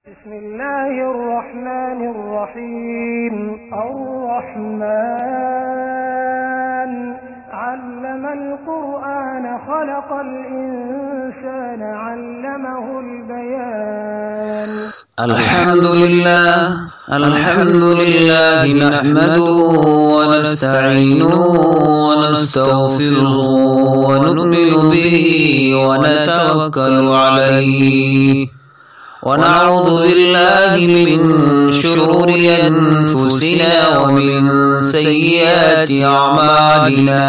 بسم الله الرحمن الرحيم. الرحمن علم القرآن خلق الإنسان علمه البيان. الحمد لله نحمده ونستعينه ونستغفره ونؤمن به ونتوكل عليه ونعوذ بالله من شرور أنفسنا ومن سيئات أعمالنا.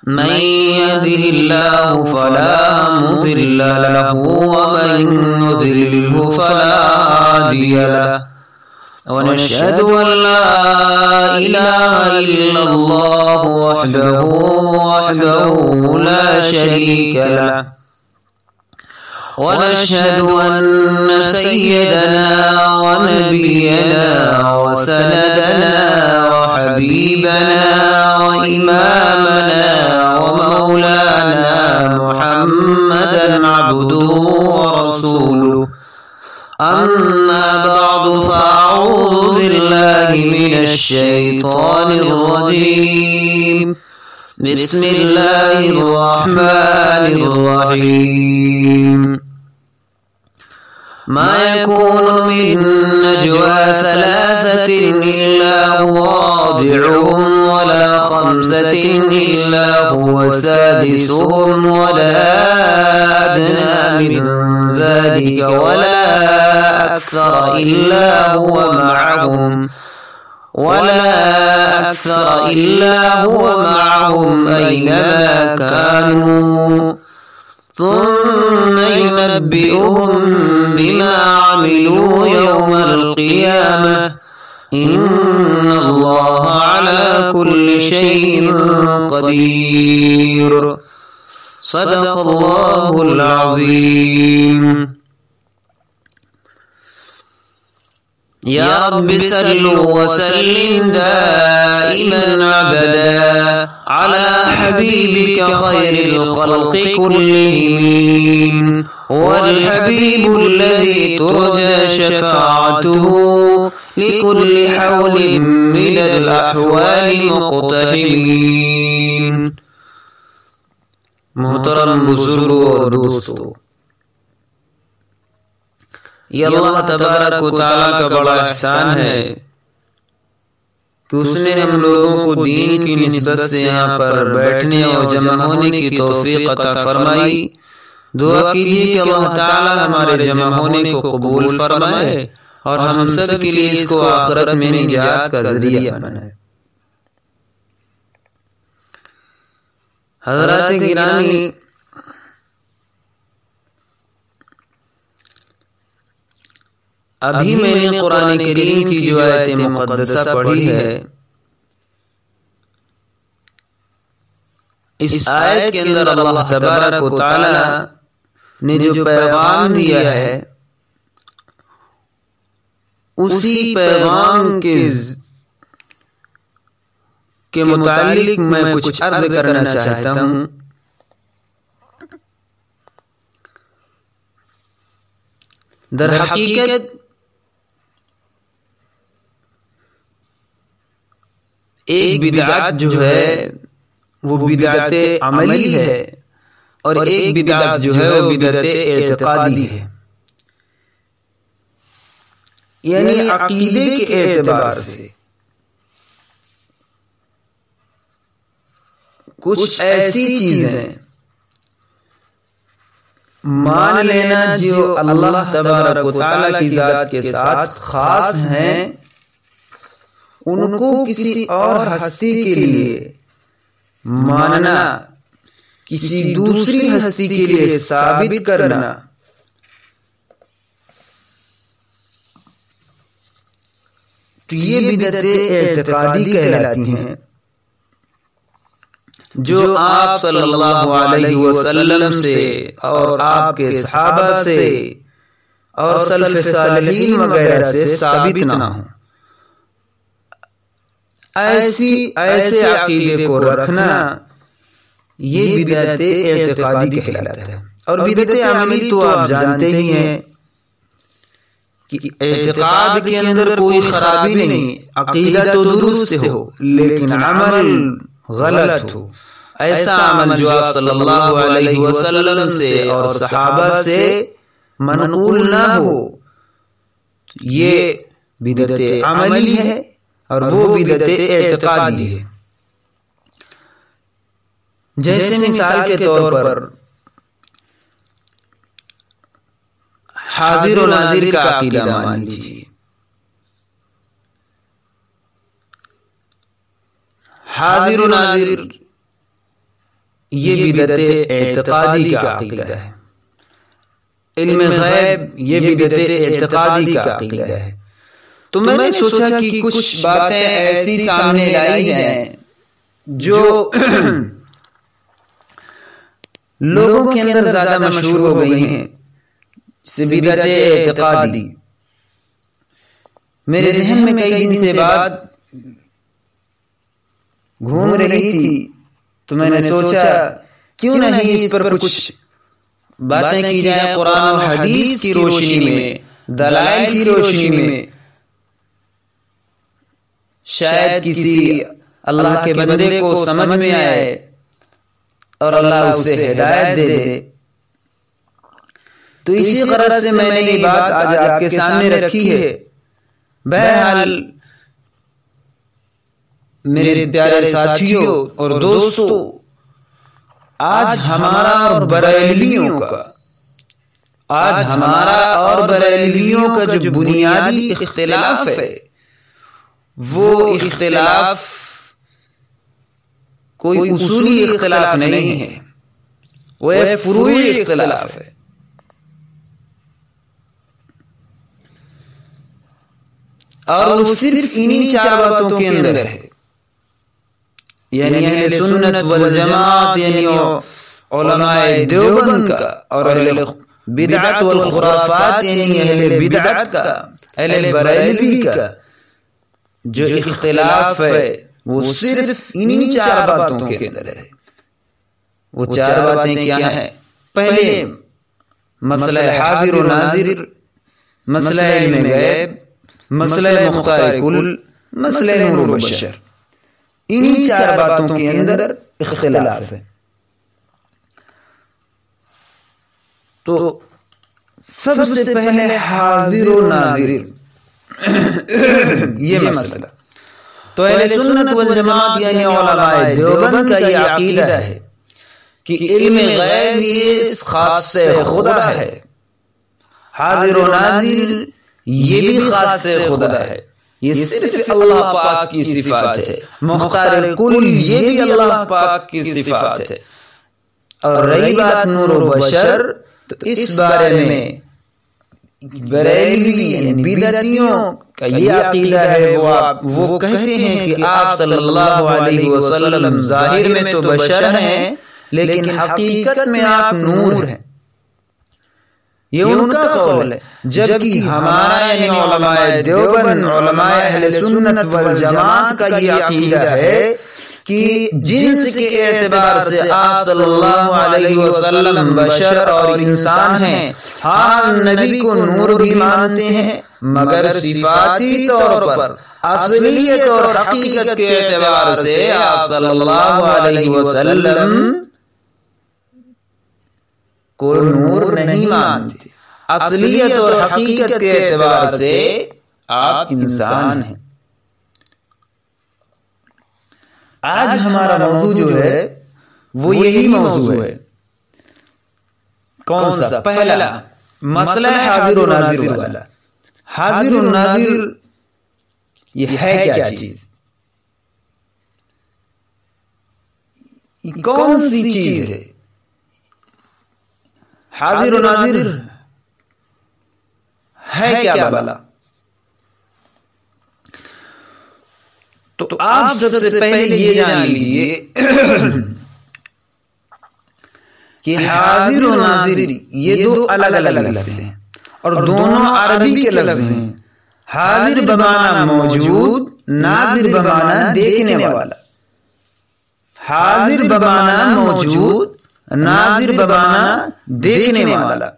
من يهده الله فلا مضل له ومن يضلله فلا هادي له. ونشهد أن لا إله إلا الله وحده لا شريك له. ونشهد أن سيدنا ونبينا وسندنا وحبيبنا وإمامنا ومولانا محمدا عبده ورسوله. أما بعد فأعوذ بالله من الشيطان الرجيم. بسم الله الرحمن الرحيم. ما يكون من نجوى ثلاثة إلا هو رابعهم ولا خمسة إلا هو سادسهم ولا أدنى من ذلك ولا أكثر إلا هو معهم أينما كانوا ثم ينبئهم بما عملوا يوم القيامة. إن الله على كل شيء قدير. صدق الله العظيم. يا رب صلوا وسلم دائما أبدا على حبيبك خير الخلق كلهم. والحبيب الذي ترجى شفاعته لكل حول من الأحوال مقتحمين. محترم بزرگوں اور دوستو، یہ اللہ تبارک و تعالیٰ کا بڑا احسان ہے کہ اس نے ہم لوگوں کو دین کی نسبت سے یہاں پر بیٹھنے اور جمع ہونے کی توفیق عطا فرمائی. دعا کیجیے کہ اللہ تعالیٰ ہمارے جمع ہونے کو قبول فرمائے اور ہم سب کے لیے اس کو آخرت میں نجات کا ذریعہ بنائے. حضرات گرامی، ابھی میں نے قرآن کریم کی جو آیت مقدسہ پڑھی ہے، اس آیت کے اندر اللہ تبارک و تعالی نے جو پیغام دیا ہے، اسی پیغام کے متعلق میں کچھ عرض کرنا چاہتا ہوں. در حقیقت ایک بدعت جو ہے وہ بدعت عملی ہے اور ایک بدعت جو ہے وہ بدعت اعتقادی ہے. یعنی عقیدے کے اعتبار سے کچھ ایسی چیزیں مان لینا جو اللہ تبارک و تعالیٰ کی ذات کے ساتھ خاص ہیں، ان کو کسی اور ہستی کے لیے ماننا، کسی دوسری ہستی کے لیے ثابت کرنا، تو یہ بدعت اعتقادی کہلاتی ہیں، جو آپ صلی اللہ علیہ وسلم سے اور آپ کے صحابہ سے اور سلف صالحین وغیرہ سے ثابت نہ ہوں. ایسے عقیدے کو رکھنا یہ بدعت اعتقادی کہلاتا ہے. اور بدعت عملی تو آپ جانتے ہی ہیں کہ اعتقاد کے اندر کوئی خرابی نہیں، عقیدہ تو درست ہو لیکن عمل غلط ہو، ایسا عمل جو آپ صلی اللہ علیہ وسلم سے اور صحابہ سے منقول نہ ہو، یہ بدعت عملی ہے اور وہ بدعت اعتقادی ہے۔ جیسے مثال کے طور پر حاضر و ناظر کا عقیدہ مان لیجیے۔ حاضر و ناظر یہ بدعت اعتقادی کا عقیدہ ہے، علم غیب یہ بدعت اعتقادی کا عقیدہ ہے۔ تو میں نے سوچا کہ کچھ باتیں ایسی سامنے لائی جائیں جو لوگوں کے اندر زیادہ مشہور ہو گئی ہیں، سے بدعت اعتقادی۔ میرے ذہن میں کئی دن سے بات گھوم رہی تھی تو میں نے سوچا کیوں نہیں اس پر کچھ باتیں کی جائیں، قرآن و حدیث کی روشنی میں، دلائل کی روشنی میں، شاید کسی اللہ کے بندے کو سمجھ میں آئے اور اللہ اسے ہدایت دے دے۔ تو اسی غرض سے میں نے یہ بات آج آپ کے سامنے رکھی ہے۔ بہرحال میرے پیارے ساتھیوں اور دوستوں، آج ہمارا اور بریلویوں کا جو بنیادی اختلاف ہے، وہ اختلاف کوئی اصولی اختلاف نہیں ہے، وہ ایک فروعی اختلاف ہے۔ اور وہ صرف انہی چار باتوں کے اندر ہے، یعنی اہل سنت والجماعت، یعنی علماء دیوبند کا، اور اہل بدعت والخرافات یعنی اہل بدعت کا، اہل بریلوی کا جو اختلاف ہے وہ صرف انہی چار باتوں کے اندر ہے۔ وہ چار باتیں کیا ہیں؟ پہلے مسئلہ حاضر و ناظر، مسئلہ علم غیب، مسئلہ مختار کل، مسئلہ نور بشر۔ انہی چار باتوں کے اندر اختلاف ہے۔ تو سب سے پہلے حاضر و ناظر یہ مسئلہ، تو اہل سنت والجماعت یعنی علماء دیوبند کا یہ عقیدہ ہے کہ علم غیب یہ خاص سے خدا ہے، حاضر و ناظر یہ بھی خاص سے خدا ہے، یہ صرف اللہ پاک کی صفات ہے، مختار کل یہ بھی اللہ پاک کی صفات ہے۔ اور رہی بات نور و بشر، تو اس بارے میں بریلوی یعنی بدعتیوں کا یہ عقیدہ ہے، وہ کہتے ہیں کہ آپ صلی اللہ علیہ وسلم ظاہر میں تو بشر ہیں لیکن حقیقت میں آپ نور ہیں، یہ ان کا قول ہے۔ جبکہ ہمارا یعنی علماء دیوبند، علماء اہل سنت والجماعت کا یہ عقیدہ ہے کہ جنس کے اعتبار سے آپ صلی اللہ علیہ وسلم بشر اور انسان ہیں۔ ہاں نبی کو نور بھی مانتے ہیں، مگر صفاتی طور پر، اصلیت اور حقیقت کے اعتبار سے آپ صلی اللہ علیہ وسلم کو نور نہیں مانتے، اصلیت اور حقیقت کے اعتبار سے آپ انسان ہیں۔ آج ہمارا موضوع جو ہے وہ یہی موضوع ہے۔ کون سا؟ پہلا مسئلہ حاضر و ناظر والا۔ حاضر و ناظر یہ ہے کیا چیز؟ یہ کون سی چیز ہے؟ حاضر و ناظر ہے کیا بلا؟ تو آپ سب سے پہلے یہ جان لیجئے کہ حاضر و ناظر یہ دو الگ الگ لفظ ہیں اور دونوں عربی کے لفظ ہیں۔ حاضر بمعنی موجود، ناظر بمعنی دیکھنے والا۔ حاضر بمعنی موجود، ناظر بمعنی دیکھنے والا۔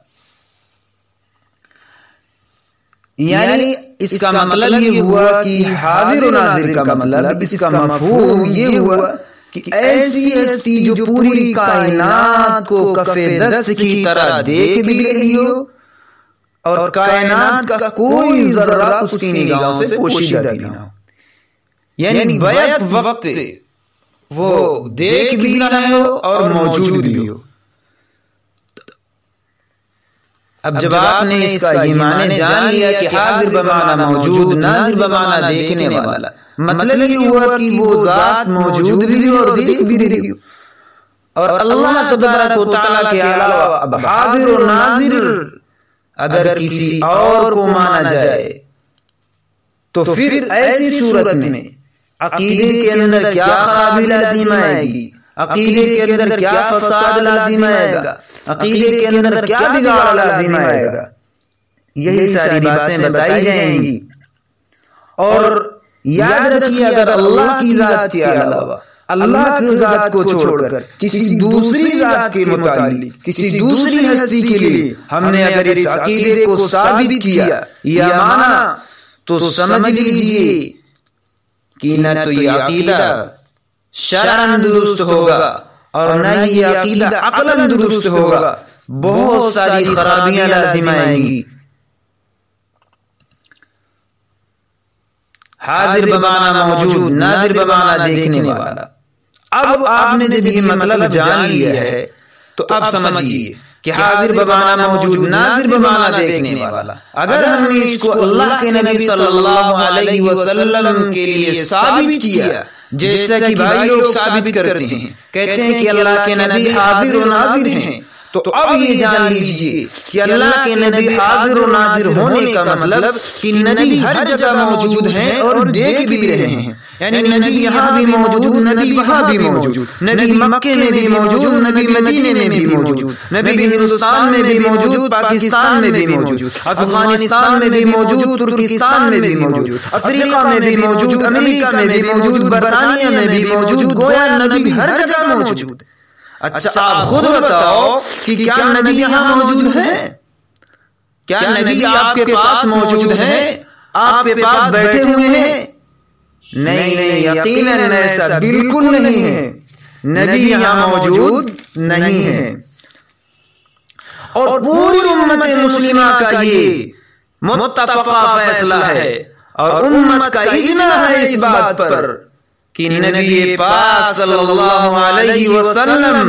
یعنی اس کا مطلب یہ ہوا کہ حاضر و ناظر کا مطلب، اس کا مفہوم یہ ہوا کہ ایسی ہستی جو پوری کائنات کو کف دست کی طرح دیکھ بھی رہی ہو اور کائنات کا کوئی ذرہ اس کی نگاہوں سے پوشیدہ بھی نہ ہو، یعنی بیک وقت وہ دیکھ بھی رہا ہو اور موجود بھی ہو۔ اب جب آپ نے اس کا یہ معنی جان لیا کہ حاضر بمعنی موجود، ناظر بمعنی دیکھنے والا، مطلب یہ ہوا کہ وہ ذات موجود بھی اور دیکھ بھی رہی ہو، اور اللہ تبارک و تعالیٰ کے علاوہ اب حاضر اور ناظر اگر کسی اور کو مانا جائے تو پھر ایسی صورت میں عقیدے کے اندر کیا خرابی لازم آئے گی، عقیدے کے اندر کیا فساد لازم آئے گا، عقیدے کے اندر کیا بگاڑ لازم آئے گا، یہی ساری باتیں بتائی جائیں گی۔ اور یاد رکھیے اگر اللہ کی ذات کے علاوہ اللہ کی ذات کو چھوڑ کر کسی دوسری ذات کے متعلق کسی دوسری ہستی کے لیے ہم نے اگر اس عقیدے کو ثابت کیا یا مانا تو سمجھ لیجئے کہ نہ تو یہ عقیدہ شرعاً درست ہوگا اور نہ یہ عقیدہ عقلاً درست ہوگا، بہت ساری خرابیاں لازم آئیں گی۔ حاضر بمعنی موجود، ناظر بمعنی دیکھنے والا۔ اب آپ نے جب یہ مطلب جان لیا ہے تو اب سمجھیے کہ حاضر بمعنی موجود، ناظر بمعنی دیکھنے والا، اگر ہم نے اس کو اللہ کے نبی صلی اللہ علیہ وسلم کے لیے ثابت کیا، جیسا کہ بھائی لوگ ثابت کرتے ہیں، کہتے ہیں کہ اللہ کے نبی حاضر و ناظر ہیں، تو اب یہ جان لیجئے کہ اللہ کے نبی حاضر و ناظر ہونے کا مطلب کہ نبی ہر جگہ موجود ہیں اور دیکھ بھی رہے ہیں، یعنی نبی یہاں بھی موجود، نبی وہاں بھی موجود، نبی مکے میں بھی موجود، نبی مدینے میں بھی موجود، نبی ہندوستان میں بھی موجود، پاکستان میں بھی موجود، افغانستان میں بھی موجود، ترکستان میں بھی موجود، افریقہ میں بھی موجود، امریکہ میں بھی موجود، برطانیہ میں بھی موجود، گویا نبی ہر جگہ موجود۔ اچھا آپ خود بتاؤ کہ کیا نبی یہاں موجود ہے؟ کیا نبی آپ کے پاس موجود ہے؟ آپ کے پاس بیٹھے ہوئے ہیں؟ نہیں، یقیناً ایسا بالکل نہیں ہے، نبی یہاں موجود نہیں ہے۔ اور پوری امت مسلمہ کا یہ متفقہ فیصلہ ہے اور امت کا اجماع ہے اس بات پر کہ نبی پاک صلی اللہ علیہ وسلم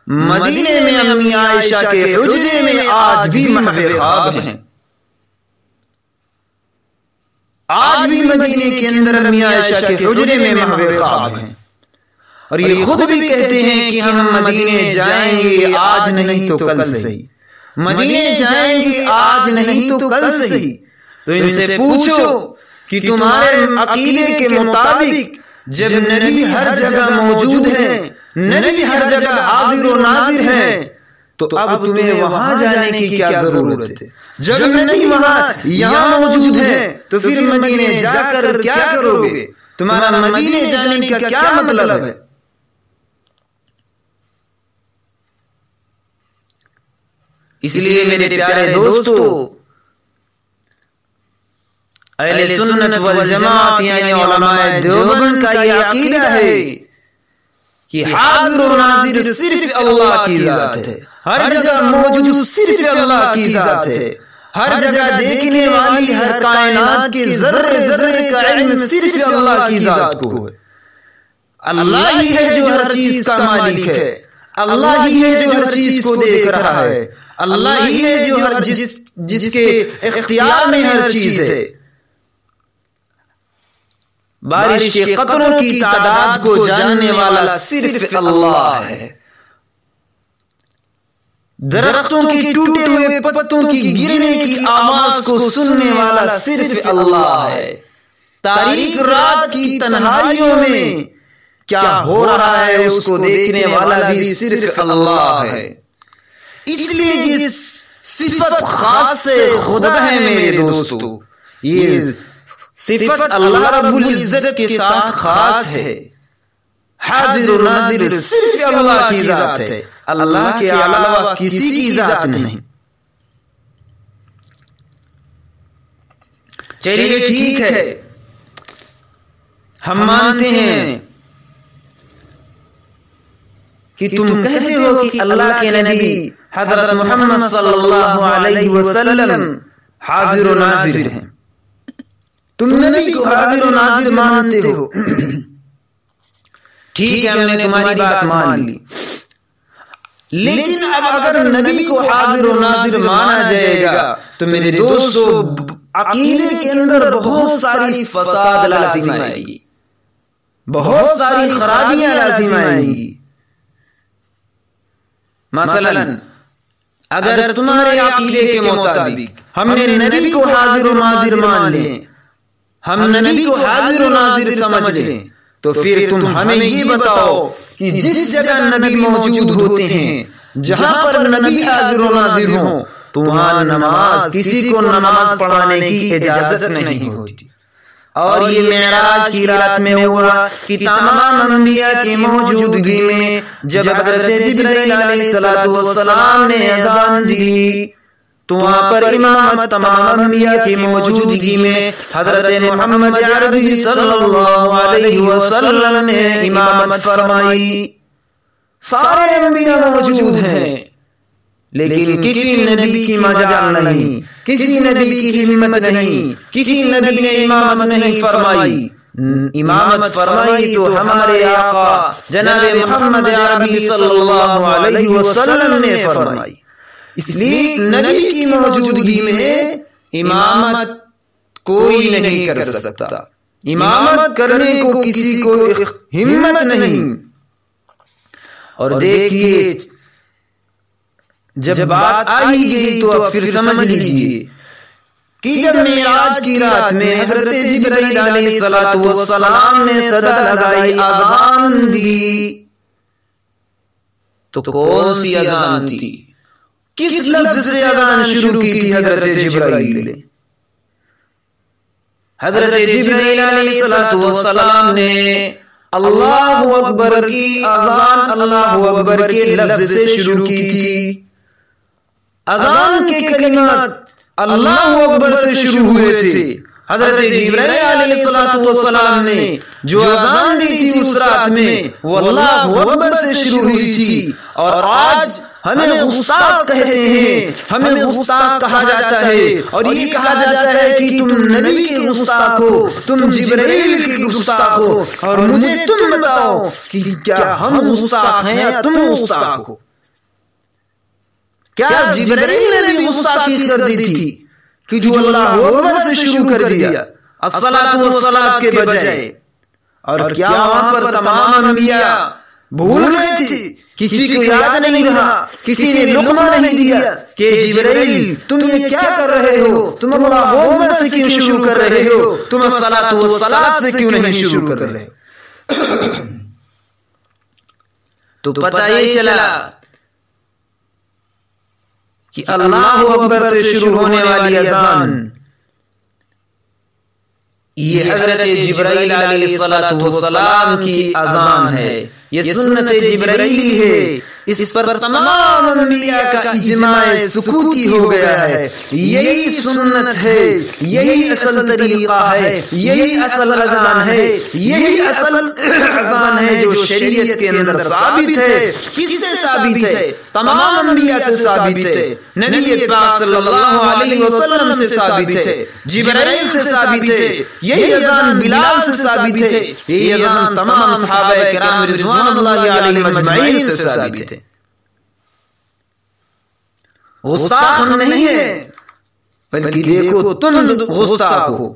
مدینے میں امی عائشہ کے حجرے میں آج بھی محو خواب ہیں، آج بھی مدینے کے اندر امی عائشہ کے حجرے میں محو خواب ہیں، اور یہ خود بھی کہتے ہیں کہ ہم مدینے جائیں گے آج نہیں تو کل صحیح، مدینے جائیں گے آج نہیں تو کل صحیح۔ تو ان سے پوچھو کہ تمہارے عقیدے کے مطابق جب نبی ہر جگہ موجود ہے، نبی ہر جگہ حاضر و ناظر ہے، تو اب تمہیں وہاں جانے کی کیا ضرورت ہے؟ جب نبی وہاں یہاں موجود ہے تو پھر مدینے جا کر کیا کرو گے؟ تمہارا مدینے جانے کا کیا مطلب ہے؟ اس لیے میرے پیارے دوستو، اہل سنت والجماعت یعنی علماء دیوبند کا یہ عقیدہ ہے کہ حاضر و ناظر صرف اللہ کی ذات ہے، ہر جگہ موجود صرف اللہ کی ذات ہے، ہر جگہ دیکھنے والی ہر کائنات کے ذرے ذرے کا علم صرف اللہ کی ذات کو ہے۔ اللہ ہی ہے جو ہر چیز کا مالک ہے، اللہ ہی ہے جو ہر چیز کو دیکھ رہا ہے، اللہ ہی ہے جو ہر جس کے اختیار میں ہر چیز ہے۔ بارش کے قطروں کی تعداد کو جاننے والا صرف اللہ ہے، درختوں کے ٹوٹے ہوئے پتوں کی گرنے کی آواز کو سننے والا صرف اللہ ہے، تاریک رات کی تنہائیوں میں کیا ہو رہا ہے اس کو دیکھنے والا بھی صرف اللہ ہے۔ اس لیے یہ صفت خاص سے خدا ہے میرے دوستو، یہ صفت اللہ رب العزت کے ساتھ خاص ہے۔ حاضر و ناظر صرف اللہ کی ذات ہے، اللہ کے علاوہ کسی کی ذات نہیں۔ چلیے ٹھیک ہے، ہم مانتے ہیں کہ تم کہتے ہو کہ اللہ کے نبی حضرت محمد صلی اللہ علیہ وسلم حاضر و ناظر ہیں، تم نبی کو حاضر و ناظر مانتے ہو، ٹھیک ہے، ہم نے تمہاری بات مان لی، لیکن اب اگر نبی کو حاضر و ناظر مانا جائے گا تو میرے دوستو عقیدے کے اندر بہت ساری فساد لازم آئے گی، بہت ساری خرابیاں لازم آئیں گی۔ مثلا اگر تمہارے عقیدے کے مطابق ہم نے نبی کو حاضر و ناظر مان لیں، ہم نبی کو حاضر و ناظر سمجھ لیں، تو پھر تم ہمیں یہ بتاؤ کہ جس جگہ نبی موجود ہوتے ہیں، جہاں پر نبی حاضر و ناظر ہوں، تو وہاں نماز کسی کو نماز پڑھانے کی اجازت نہیں ہوتی۔ اور یہ معراج کی رات میں ہوا کہ تمام انبیاء کی موجودگی میں جب حضرت جبرائیل علیہ السلام نے اذان دی تو وہاں پر امامت تمام انبیاء کی موجودگی میں حضرت محمد عربی صلی اللہ علیہ وسلم نے امامت فرمائی۔ سارے انبیاء موجود ہیں لیکن کسی نبی کی مجال نہیں، کسی نبی کی ہمت نہیں، کسی نبی نے امامت نہیں فرمائی۔ امامت فرمائی تو ہمارے آقا جناب محمد عربی صلی اللہ علیہ وسلم نے فرمائی۔ اس لیے نبی کی موجودگی میں امامت کوئی نہیں کر سکتا، امامت کرنے کو کسی کو ہمت نہیں۔ اور دیکھیے جب بات آئی گئی تو اب پھر سمجھ لیجیے کہ جب معراج کی رات میں حضرت جبرائیل علیہ السلام نے صدا لگائی، اذان دی، تو کون سی اذان تھی؟ کس لفظ سے اذان شروع کی تھی حضرت جبرائیل نے؟ حضرت جبرائیل علیہ السلام نے اللہ اکبر کی اذان اللہ اکبر کے لفظ سے شروع کی تھی۔ اذان کے کلمات اللہ اکبر سے شروع ہوئے تھے۔ حضرت جبرائیل علیہ السلام نے جو اذان دی تھی اس رات میں وہ اللہ اکبر سے شروع ہوئی تھی۔ اور آج ہمیں گستاخ کہتے ہیں، ہمیں گستاخ کہا جاتا ہے، اور یہ کہا جاتا ہے کہ تم نبی کے گستاخ ہو، تم جبرائیل کے گستاخ ہو، اور مجھے تم بتاؤ کہ کیا ہم گستاخ ہیں یا تم گستاخ ہو؟ کیا جبرائیل نے بھی گستاخی کر دی تھی کہ جو اللہ اکبر سے شروع کر دیا الصلاۃ والصلاۃ کے بجائے؟ اور کیا وہاں پر تمام انبیاء بھول گئے تھے؟ کسی کو یاد نہیں رہا، کسی نے لقمہ نہیں دیا کہ جبرائیل تم یہ کیا کر رہے ہو، تم اللہ اکبر سے کیوں شروع کر رہے ہو، تم الصلاۃ والصلاۃ سے کیوں نہیں شروع کر رہے ہو؟ تو پتہ یہ چلا کہ اللہ اکبر سے شروع ہونے والی اذان یہ حضرت جبرائیل علیہ السلام کی اذان ہے، یہ سنت جبرائیلی ہے۔ اس پر تمام انبیاء کا اجماع سکوتی ہو گیا ہے۔ یہی سنت ہے، یہی اصل طریقہ ہے، یہی اصل اذان ہے، یہی اصل اذان ہے جو شریعت کے اندر ثابت ہے۔ کس سے ثابت ہے؟ تمام انبیاء سے ثابت ہے، نبی پاک صلی اللہ علیہ وسلم سے ثابت ہے، جبرائیل سے ثابت ہے، یہی اذان بلال سے ثابت ہے، یہی اذان تمام صحابہ کرام رضوان اللہ علیہم اجمعین سے ثابت ہے۔ غستاخ ہم نہیں ہیں، بلکہ دیکھو تم غستاخ ہو۔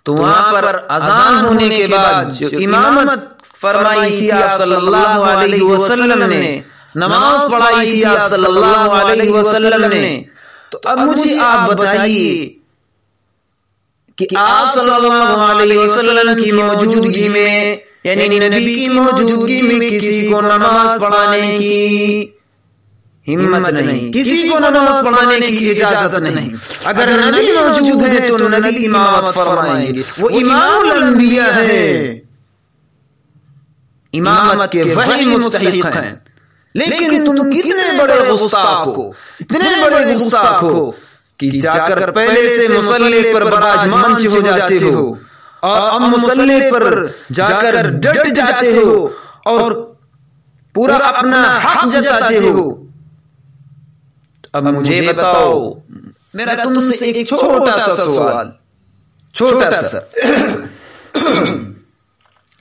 تو وہاں پر اذان ہونے کے بعد جو امامت فرمائی تھی آپ صلی اللہ علیہ وسلم نے، نماز پڑھائی تھی آپ صلی اللہ علیہ وسلم نے، تو اب مجھے آپ بتائیے کہ آپ صلی اللہ علیہ وسلم کی موجودگی میں، یعنی نبی کی موجودگی میں کسی کو نماز پڑھانے کی ہمت نہیں، کسی کو نماز پڑھانے کی اجازت نہیں۔ اگر نبی موجود ہے تو نبی امامت فرمائیں گے، وہ امام الانبیاء ہے، امامت کے وہی مستحق ہیں۔ لیکن تم کتنے بڑے گستاخ ہو، اتنے بڑے گستاخ ہو کہ جا کر پہلے سے مصلی پر براجمان ہو جاتے ہو اور اب مصلی پر جا کر ڈٹ جاتے ہو اور پورا اپنا حق جتاتے ہو. اب مجھے بتاؤ، میرا تم سے ایک چھوٹا سا سوال، چھوٹا سا،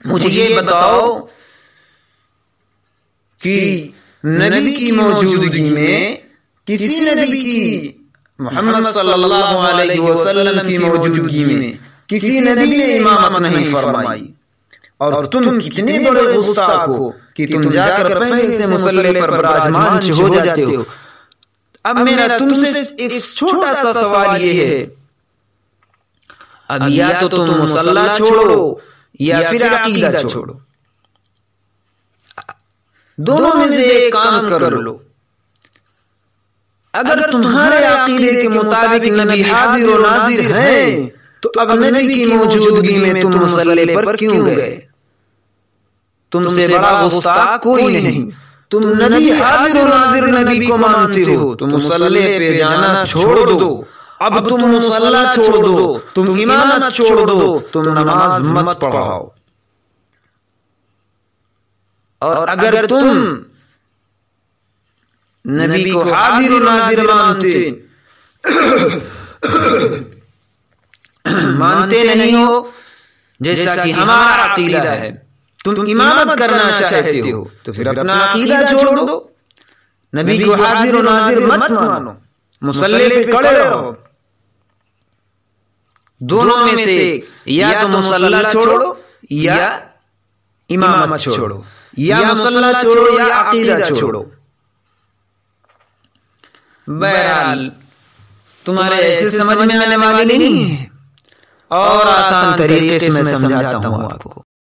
مجھے یہ بتاؤ کہ نبی کی موجودگی میں کسی نبی کی، محمد صلی اللہ علیہ وسلم کی موجودگی میں کسی نبی نے امامت نہیں فرمائی، اور تم کتنے بڑے گستاخ ہو کہ تم جا کر پہلے سے مصلی پر براجمان ہو جاتے ہو. اب میرا تم سے ایک چھوٹا سا سوال یہ ہے، اب یا تو تم مصلی چھوڑو یا پھر عقیدہ چھوڑو، دونوں میں سے ایک کام کر لو. اگر تمہارے عقیدے کے مطابق نبی حاضر و ناظر ہیں تو اب نبی کی موجودگی میں تم مصلی پر کیوں گئے؟ تم سے بڑا گستاخ کوئی نہیں. تم نبی حاضر و ناظر نبی کو مانتے ہو، تم مصلی پہ جانا چھوڑ دو. اب تم مصلی چھوڑ دو، تم امامت چھوڑ دو، تم نماز مت پڑھاؤ. اور اگر تم نبی کو حاضر و ناظر مانتے نہیں ہو جیسا کہ ہمارا عقیدہ ہے، تم امامت کرنا چاہتے ہو تو پھر اپنا عقیدہ چھوڑ دو. نبی کو حاضر و ناظر مت مانو، مصلی پہ کھڑے رہو. دونوں میں سے یا تو مصلی چھوڑو یا امامت چھوڑو، یا مصلی چھوڑو یا عقیدہ چھوڑو. بہرحال تمہارے ایسے سمجھ میں آنے والے نہیں ہیں، اور آسان طریقے سے میں سمجھاتا ہوں آپ کو.